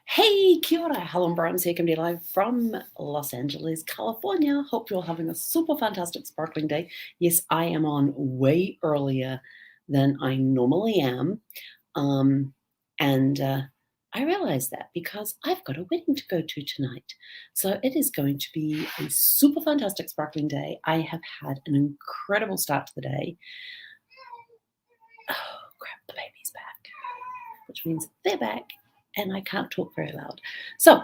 Hey, kia ora, Helen Burns here, coming to you live from Los Angeles, California. Hope you're having a super fantastic, sparkling day. Yes, I am on way earlier than I normally am. And I realize that because I've got a wedding to go to tonight. So it is going to be a super fantastic, sparkling day. I have had an incredible start to the day. Oh, crap, the baby's back, which means they're back and I can't talk very loud. So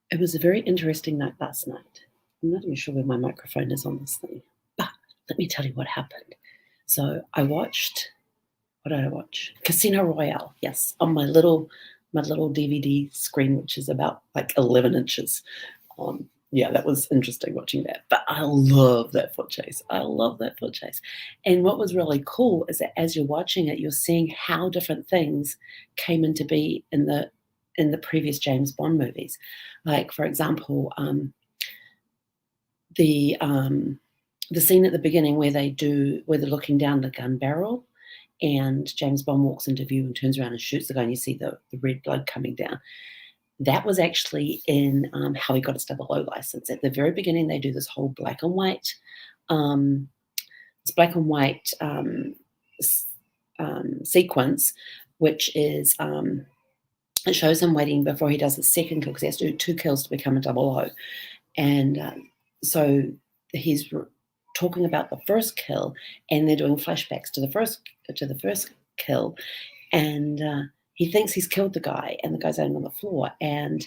it was a very interesting night last night. I'm not even sure where my microphone is on this thing, but let me tell you what happened. So I watched, what did I watch? Casino Royale, yes, on my little DVD screen, which is about like 11 inches. Yeah, that was interesting watching that. But I love that foot chase. I love that foot chase. And what was really cool is that as you're watching it, you're seeing how different things came into be in the previous James Bond movies. Like, for example, the scene at the beginning where they're looking down the gun barrel, and James Bond walks into view and turns around and shoots the guy, and you see the red blood coming down. That was actually in How He Got His 00 license. At the very beginning, they do this whole black and white sequence, which is it shows him waiting before he does the second kill, because he has to do 2 kills to become a 00. And so he's talking about the first kill, and they're doing flashbacks to the first kill, and he thinks he's killed the guy, and the guy's laying on the floor. And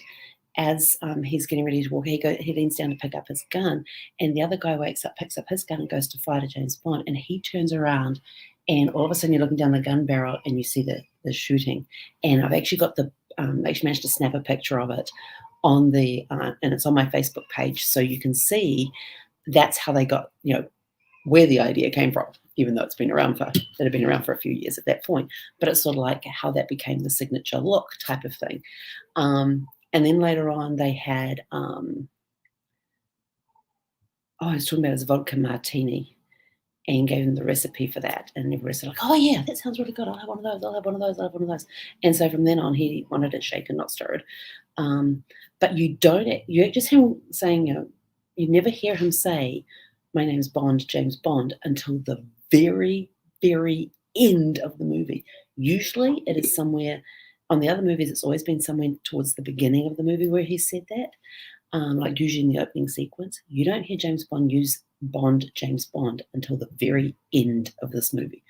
as he's getting ready to walk, he leans down to pick up his gun, and the other guy wakes up, picks up his gun, and goes to fire to James Bond. And he turns around, and all of a sudden you're looking down the gun barrel, and you see the shooting. And I've actually got actually managed to snap a picture of it on the and it's on my Facebook page, so you can see that's how they got, where the idea came from, even though it had been around for a few years at that point. But it's sort of like how that became the signature look type of thing. And then later on, they had, I was talking about his vodka martini, and gave him the recipe for that. And everybody's like, oh, yeah, that sounds really good. I'll have one of those. I'll have one of those. I'll have one of those. And so from then on, he wanted it shaken, not stirred. But you just hear him saying, you never hear him say, my name's Bond, James Bond, until the very, very end of the movie. Usually it is somewhere on the other movies. It's always been somewhere towards the beginning of the movie where he said that, like usually in the opening sequence. You don't hear James Bond use Bond, James Bond until the very end of this movie.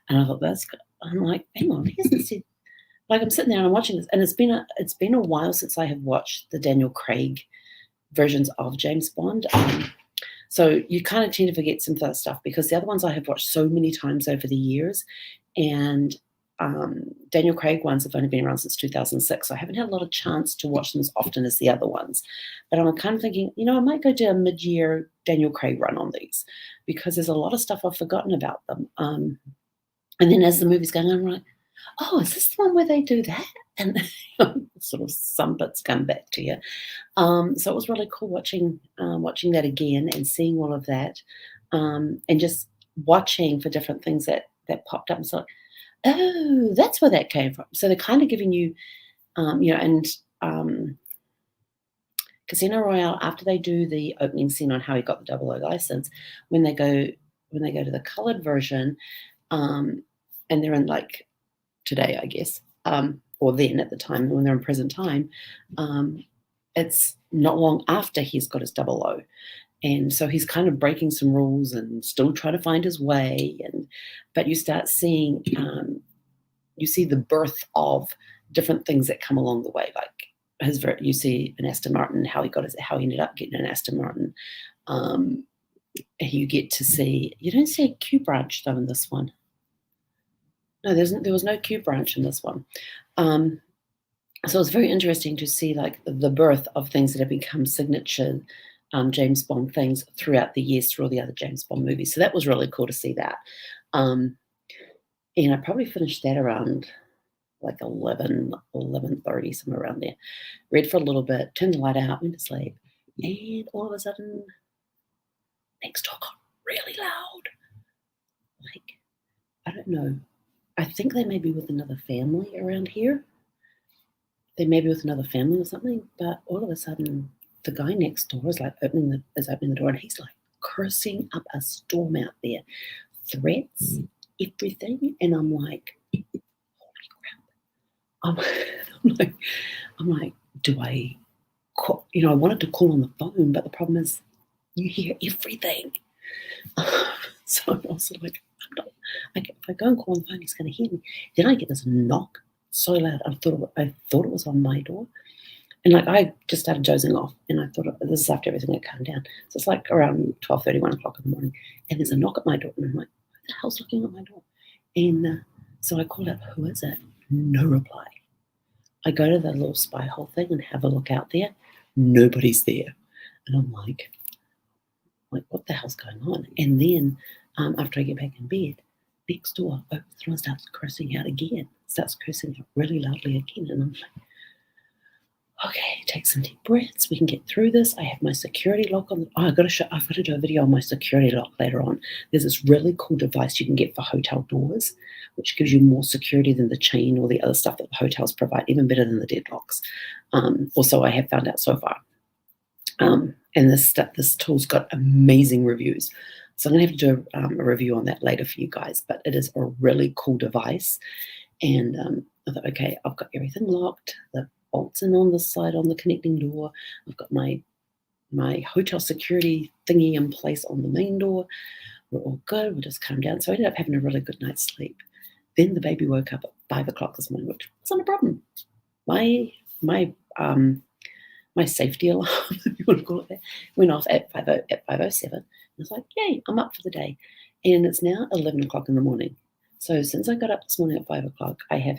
And I thought, I'm like, hang on, he hasn't said, like, I'm sitting there and I'm watching this, and it's been a while since I have watched the Daniel Craig versions of James Bond. So you kind of tend to forget some of that stuff, because the other ones I have watched so many times over the years, and Daniel Craig ones have only been around since 2006, so I haven't had a lot of chance to watch them as often as the other ones. But I'm kind of thinking, I might go do a mid-year Daniel Craig run on these, because there's a lot of stuff I've forgotten about them. And then as the movie's going on, I'm like, oh, is this the one where they do that? And sort of some bits come back to you. So it was really cool watching that again and seeing all of that, and just watching for different things that popped up. And so, oh, that's where that came from. So they're kind of giving you, and Casino Royale, after they do the opening scene on How He Got the 00 license, when they go to the colored version, and they're in, like, today, I guess, or then at the time when they're in present time, it's not long after he's got his 00. And so he's kind of breaking some rules and still trying to find his way. But you start seeing, you see the birth of different things that come along the way. Like you see an Aston Martin, how he ended up getting an Aston Martin. You don't see a Q branch though in this one. No, there was no Q branch in this one. So it's very interesting to see, like, the birth of things that have become signature James Bond things throughout the years, through all the other James Bond movies. So that was really cool to see that. And I probably finished that around like 11:30, somewhere around there. Read for a little bit, turned the light out, went to sleep, and all of a sudden, next door got really loud. Like, I don't know. I think they may be with another family around here. They may be with another family or something, but all of a sudden, the guy next door is like opening the door, and he's like cursing up a storm out there, threats, everything, and I'm like, holy crap! I'm like, do I call? I wanted to call on the phone, but the problem is, you hear everything. So I was like, if I go and call on the phone, he's going to hear me. Then I get this knock so loud. I thought it was on my door, and like I just started dozing off, and I thought this is after everything had calmed down. So it's like around 12:30, 1 o'clock in the morning, and there's a knock at my door, and I'm like, who the hell's knocking at my door? And so I called out, who is it? No reply. I go to the little spy hole thing and have a look out there. Nobody's there, and I'm like, what the hell's going on? And then after I get back in bed, next door opens the door and starts cursing out again. Starts cursing out really loudly again. And I'm like, okay, take some deep breaths. We can get through this. I have my security lock on. I've got to do a video on my security lock later on. There's this really cool device you can get for hotel doors, which gives you more security than the chain or the other stuff that the hotels provide, even better than the deadlocks. Also, I have found out so far. And this tool's got amazing reviews. So I'm going to have to do a review on that later for you guys. But it is a really cool device. And I thought, okay, I've got everything locked. The bolts in on this side on the connecting door. I've got my hotel security thingy in place on the main door. We're all good. We'll just calm down. So I ended up having a really good night's sleep. Then the baby woke up at 5 o'clock this morning, which wasn't a problem. My safety alarm, if you want to call it that, went off at 5:07. I was like, yay, I'm up for the day. And it's now 11 o'clock in the morning. So since I got up this morning at 5 o'clock, I'm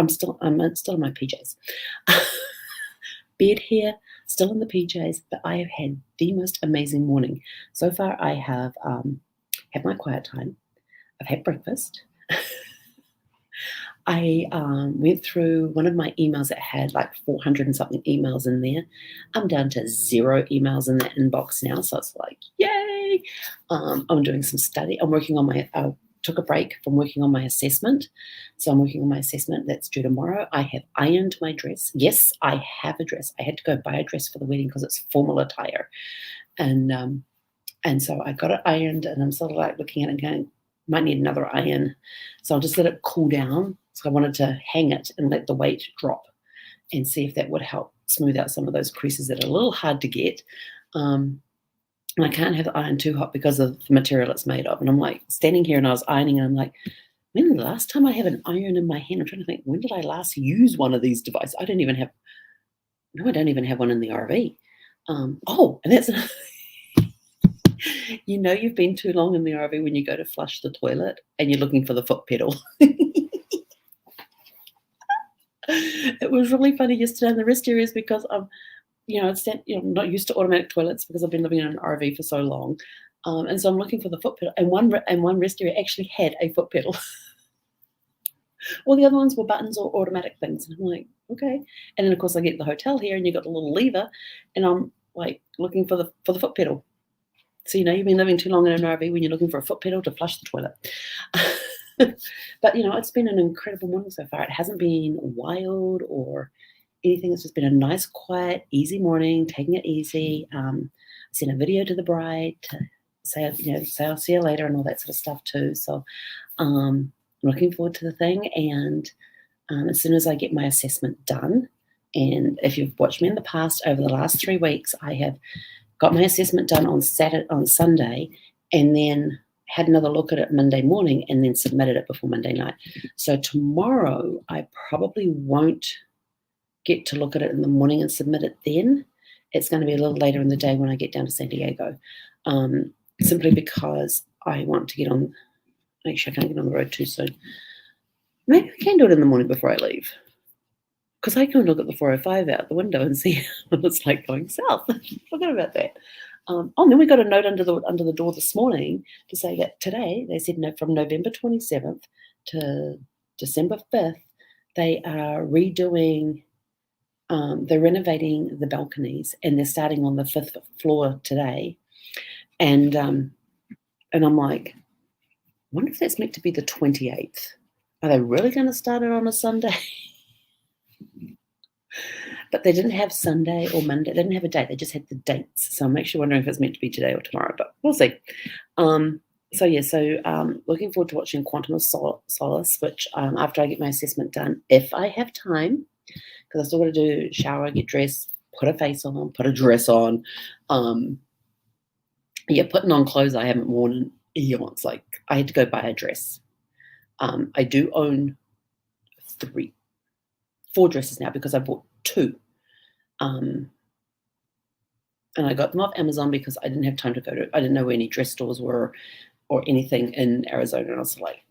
still in my PJs. Bed here, still in the PJs, but I have had the most amazing morning. So far, I have had my quiet time. I've had breakfast. I went through one of my emails that had like 400 and something emails in there. I'm down to 0 emails in that inbox now, so it's like, yay! I'm doing some study. I took a break from working on my assessment. So I'm working on my assessment that's due tomorrow. I have ironed my dress. Yes, I have a dress. I had to go buy a dress for the wedding because it's formal attire. And so I got it ironed, and I'm sort of like looking at it and going, might need another iron. So I'll just let it cool down. So I wanted to hang it and let the weight drop and see if that would help smooth out some of those creases that are a little hard to get. And I can't have the iron too hot because of the material it's made of. And I'm like standing here and I was ironing, and I'm like, when was the last time I have an iron in my hand? I'm trying to think, when did I last use one of these devices? I don't even have one in the RV. And that's you've been too long in the RV when you go to flush the toilet and you're looking for the foot pedal. It was really funny yesterday in the rest areas because I'm not used to automatic toilets because I've been living in an RV for so long, and so I'm looking for the foot pedal. And one rest area actually had a foot pedal. All the other ones were buttons or automatic things, and I'm like, okay. And then of course I get to the hotel here, and you got the little lever, and I'm like looking for the foot pedal. So you've been living too long in an RV when you're looking for a foot pedal to flush the toilet. But it's been an incredible morning so far. It hasn't been wild or anything. It's just been a nice, quiet, easy morning, taking it easy. I sent a video to the bride to say I'll see you later and all that sort of stuff too. So I'm looking forward to the thing. And as soon as I get my assessment done, and if you've watched me in the past over the last 3 weeks, I have got my assessment done on Sunday, and then had another look at it Monday morning, and then submitted it before Monday night. So tomorrow I probably won't get to look at it in the morning and submit it then. It's going to be a little later in the day when I get down to San Diego, simply because I want to get on. Actually, I can't get on the road too soon. Maybe I can do it in the morning before I leave, because I can look at the 405 out the window and see what it's like going south. Forgot about that. And then we got a note under the door this morning to say that today, they said from November 27th to December 5th, they are redoing, they're renovating the balconies, and they're starting on the 5th floor today. And I'm like, wonder if that's meant to be the 28th. Are they really going to start it on a Sunday? But they didn't have Sunday or Monday. They didn't have a date. They just had the dates. So I'm actually wondering if it's meant to be today or tomorrow, but we'll see. Looking forward to watching Quantum of Solace, which after I get my assessment done, if I have time, because I still got to do shower, get dressed, put a face on, put a dress on. Putting on clothes I haven't worn in eons. Like I had to go buy a dress. I do own 4 dresses now because I bought 2. And I got them off Amazon because I didn't have time to I didn't know where any dress stores were or anything in Arizona. And I was like,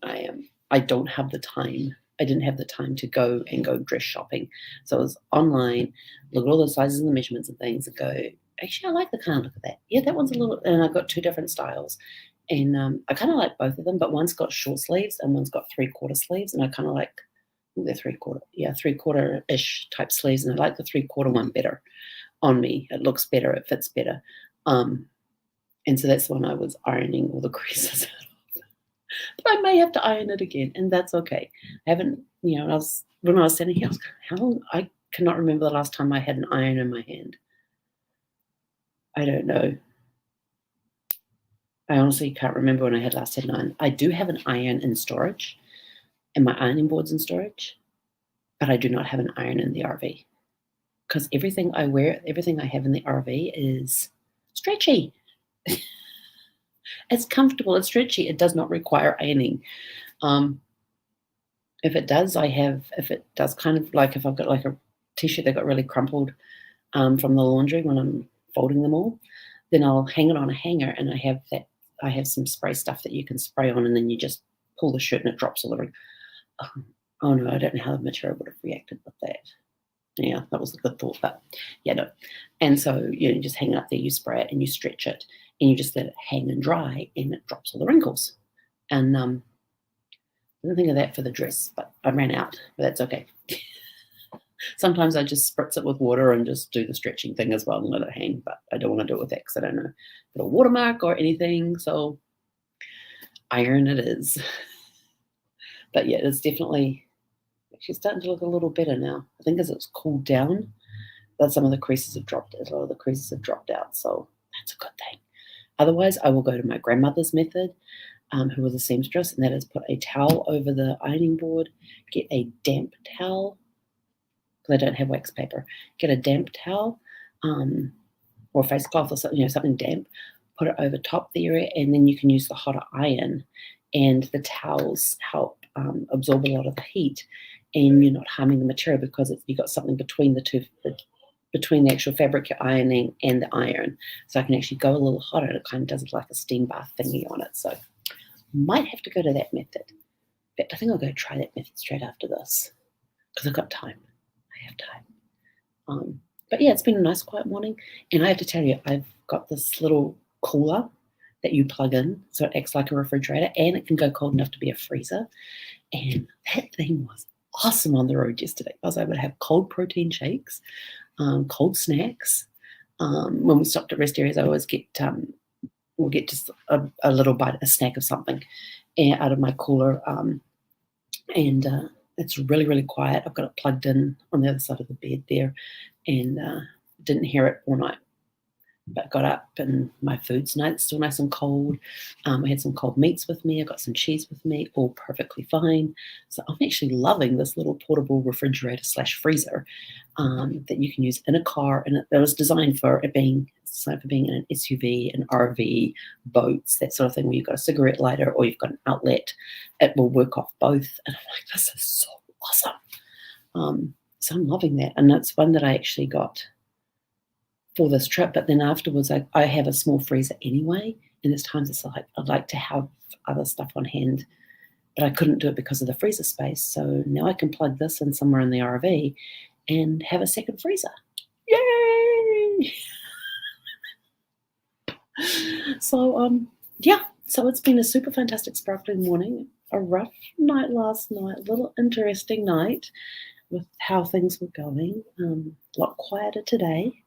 I don't have the time. I didn't have the time to go dress shopping. So I was online, look at all the sizes and the measurements and things and go, actually, I like the kind of look of that. Yeah, that one's a little, and I got 2 different styles. And I kind of like both of them, but one's got short sleeves and one's got 3/4 sleeves. And I kind of like the 3/4-ish type sleeves. And I like the 3/4 one better on me. It looks better. It fits better. And so that's when I was ironing all the creases out of. But I may have to iron it again, and that's okay. I haven't, when I was standing here, I was like, how long? I cannot remember the last time I had an iron in my hand. I don't know. I honestly can't remember when I had last had an iron. I do have an iron in storage, and my ironing board's in storage, but I do not have an iron in the RV because everything I wear, everything I have in the RV is stretchy. It's comfortable, it's stretchy, it does not require ironing. If it does kind of like if I've got like a t-shirt that got really crumpled from the laundry when I'm folding them all, then I'll hang it on a hanger, and I have some spray stuff that you can spray on, and then you just pull the shirt and it drops all the ring. Oh no, I don't know how the material would have reacted with that. Yeah, that was a good thought, but yeah, no. And so you just hang it up there, you spray it and you stretch it and you just let it hang and dry and it drops all the wrinkles. And I didn't think of that for the dress, but I ran out, but that's okay. Sometimes I just spritz it with water and just do the stretching thing as well and let it hang, but I don't want to do it with that because I don't know put a watermark or anything, so iron it is. But yeah, it's definitely actually starting to look a little better now. I think as it's cooled down, that some of the creases have dropped. A lot of the creases have dropped out, so that's a good thing. Otherwise, I will go to my grandmother's method, who was a seamstress, and that is put a towel over the ironing board, get a damp towel, because I don't have wax paper. Get a damp towel or a face cloth or something, something damp, put it over top the area, and then you can use the hotter iron, and the towels help absorb a lot of the heat, and you're not harming the material because you've got something between the two, between the actual fabric you're ironing and the iron. So I can actually go a little hotter, and it kind of does like a steam bath thingy on it. So might have to go to that method. But I think I'll go try that method straight after this because I've got time. I have time. But yeah, it's been a nice quiet morning. And I have to tell you, I've got this little cooler that you plug in so it acts like a refrigerator, and it can go cold enough to be a freezer. And that thing was awesome on the road yesterday. I was able to have cold protein shakes, cold snacks. When we stopped at rest areas, I always we'll get just a little bite, a snack of something out of my cooler. And it's really, really quiet. I've got it plugged in on the other side of the bed there, and didn't hear it all night. But got up, and my food's still nice and cold. I had some cold meats with me. I got some cheese with me, all perfectly fine. So I'm actually loving this little portable refrigerator / freezer that you can use in a car, and it was designed for being in an SUV, an RV, boats, that sort of thing, where you've got a cigarette lighter or you've got an outlet. It will work off both, and I'm like, this is so awesome. So I'm loving that, and that's one that I actually got for this trip, but then afterwards I have a small freezer anyway, and there's times it's like I'd like to have other stuff on hand, but I couldn't do it because of the freezer space. So now I can plug this in somewhere in the RV and have a second freezer. Yay! So yeah, so it's been a super fantastic sparkling morning, a rough night last night, a little interesting night with how things were going, a lot quieter today.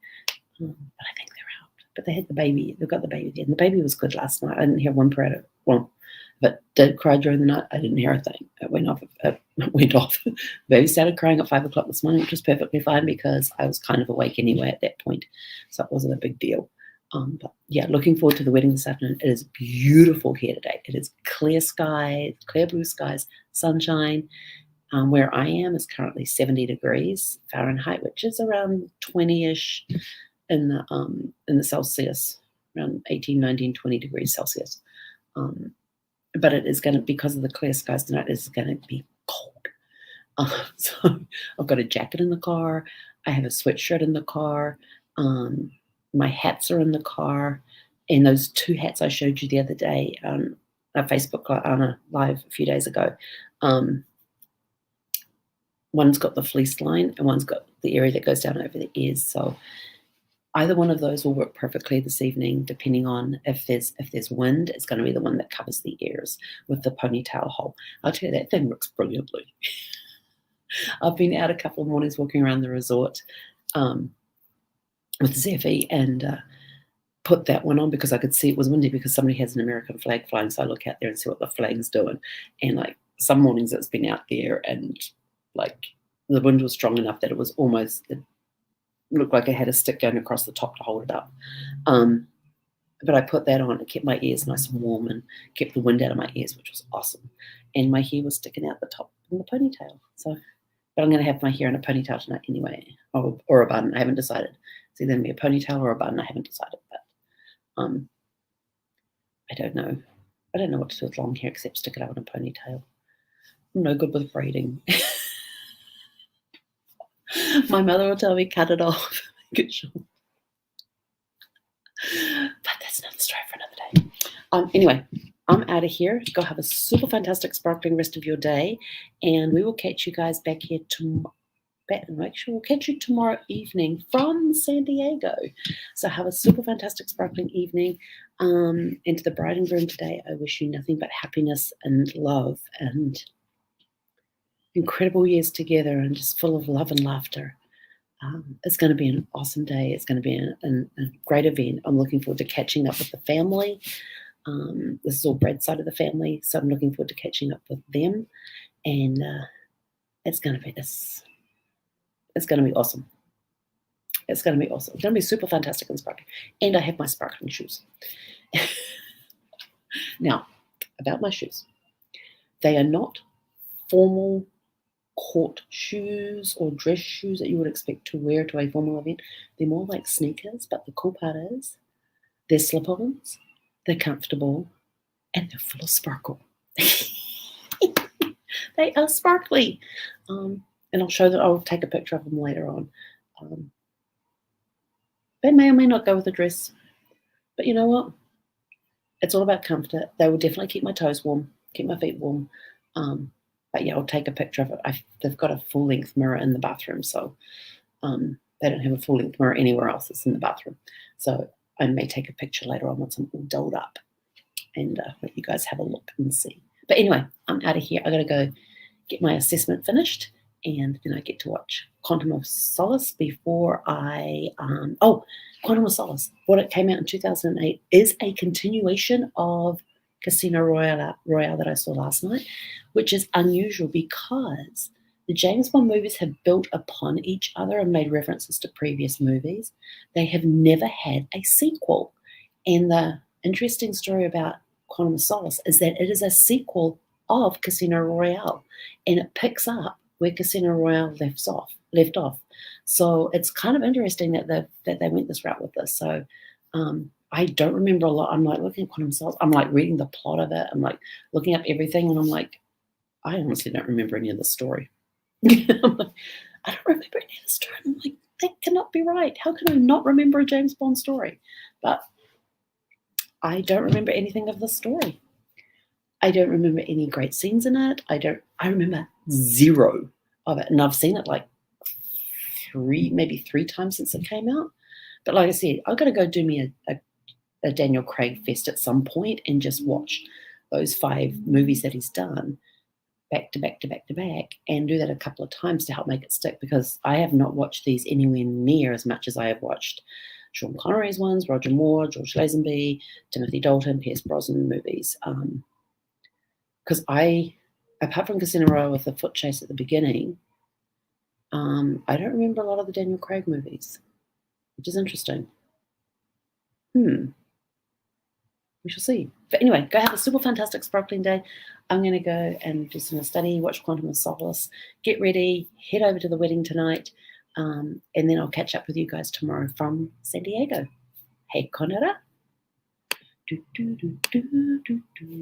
But I think they're out. But they had the baby. They've got the baby there. And the baby was good last night. I didn't hear one whimper out of, well, But did cry during the night. I didn't hear a thing. It went off. It went off. Baby started crying at 5 o'clock this morning, which was perfectly fine because I was kind of awake anyway at that point, so it wasn't a big deal. But yeah, looking forward to the wedding this afternoon. It is beautiful here today. It is clear skies, clear blue skies, sunshine. Where I am is currently 70 degrees Fahrenheit, which is around 20-ish in the Celsius, around 18, 19, 20 degrees Celsius. But it is going to, because of the clear skies tonight, it's going to be cold. So I've got a jacket in the car. I have a sweatshirt in the car. My hats are in the car. And those 2 hats I showed you the other day on a Facebook on a live a few days ago, one's got the fleece line and one's got the area that goes down over the ears. So either one of those will work perfectly this evening, depending on if there's wind. It's going to be the one that covers the ears with the ponytail hole. I'll tell you, that thing works brilliantly. I've been out a couple of mornings walking around the resort with Zeffie and put that one on because I could see it was windy because somebody has an American flag flying. So I look out there and see what the flag's doing. And like some mornings it's been out there and like the wind was strong enough that it was almost, it looked like I had a stick going across the top to hold it up. But I put that on and kept my ears nice and warm and kept the wind out of my ears, which was awesome. And my hair was sticking out the top in the ponytail. So, but I'm going to have my hair in a ponytail tonight anyway, or a bun. I haven't decided. It's either going to be a ponytail or a bun. I haven't decided, but I don't know. I don't know what to do with long hair except stick it out in a ponytail. I'm no good with braiding. My mother will tell me cut it off. Good job. But that's another story for another day. Anyway, I'm out of here. Go have a super fantastic, sparkling rest of your day, and we will catch you guys back here tomorrow. Make sure we'll catch you tomorrow evening from San Diego. So have a super fantastic, sparkling evening. And to the bride and groom today, I wish you nothing but happiness and love and incredible years together and just full of love and laughter. It's going to be an awesome day. It's going to be a great event. I'm looking forward to catching up with the family. This is all Brad's side of the family, so I'm looking forward to catching up with them. And it's going to be this. It's going to be awesome. It's going to be awesome. It's going to be super fantastic and sparkling. And I have my sparkling shoes. Now, about my shoes. They are not formal court shoes or dress shoes that you would expect to wear to a formal event. They're more like sneakers, but the cool part is they're slip-ons, they're comfortable, and they're full of sparkle. They are sparkly. And I'll show them, I'll take a picture of them later on. They may or may not go with the dress, but you know what? It's all about comfort. They will definitely keep my toes warm, keep my feet warm. But yeah, I'll take a picture of it. They've got a full-length mirror in the bathroom, so they don't have a full-length mirror anywhere else. It's in the bathroom. So I may take a picture later on once I'm all dolled up and let you guys have a look and see. But anyway, I'm out of here. I got to go get my assessment finished, and then I get to watch Quantum of Solace before I Quantum of Solace, what it came out in 2008, is a continuation of Casino Royale that I saw last night, which is unusual because the James Bond movies have built upon each other and made references to previous movies. They have never had a sequel. And the interesting story about Quantum of Solace is that it is a sequel of Casino Royale, and it picks up where Casino Royale left off. So it's kind of interesting that they went this route with this. So I don't remember a lot. I'm like looking at Quantum of Solace. I'm like reading the plot of it. I'm like looking up everything, and I'm like, I honestly don't remember any of the story. I'm like, I don't remember any of the story. I'm like, that cannot be right. How can I not remember a James Bond story? But I don't remember anything of the story. I don't remember any great scenes in it. I remember zero of it. And I've seen it like maybe three times since it came out. But like I said, I've got to go do me a Daniel Craig fest at some point and just watch those 5 movies that he's done back to back to back to back, and do that a couple of times to help make it stick, because I have not watched these anywhere near as much as I have watched Sean Connery's ones, Roger Moore, George Lazenby, Timothy Dalton, Pierce Brosnan movies. because apart from Casino Royale with the foot chase at the beginning, I don't remember a lot of the Daniel Craig movies, which is interesting. We shall see. But anyway, go have a super fantastic sparkling day. I'm going to go and do some study, watch Quantum of Solace, get ready, head over to the wedding tonight, and then I'll catch up with you guys tomorrow from San Diego. Hey, konara.